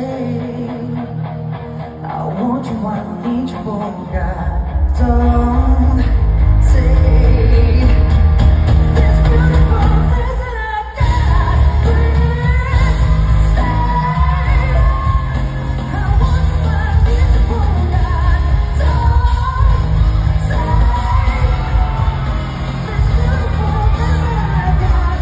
stay. I want you, I need you, oh God. Don't take this beautiful things that I got. Please stay. I want you, I need you, oh God. Don't take this beautiful things that I got.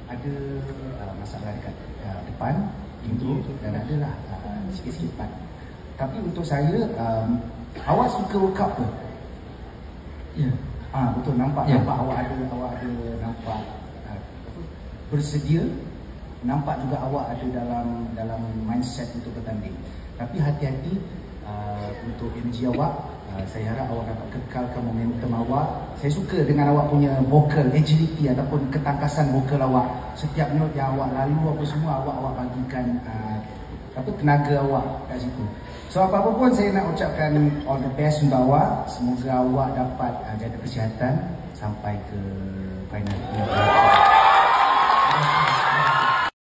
Ada masalah dekat depan pintu dan adalah sikit-sikit depan. Tapi untuk saya, awak suka workout ke? Ya. Betul, nampak awak ada nampak bersedia, nampak juga awak ada dalam mindset untuk bertanding. Tapi hati-hati untuk energi awak. Saya harap awak dapat kekalkan momentum awak. Saya suka dengan awak punya vocal agility ataupun ketangkasan vokal awak. Setiap note yang awak lalu apa semua awak bagikan tenaga awak kat situ. So apa-apa pun saya nak ucapkan all the best untuk awak. Semoga awak dapat jaga kesihatan sampai ke final.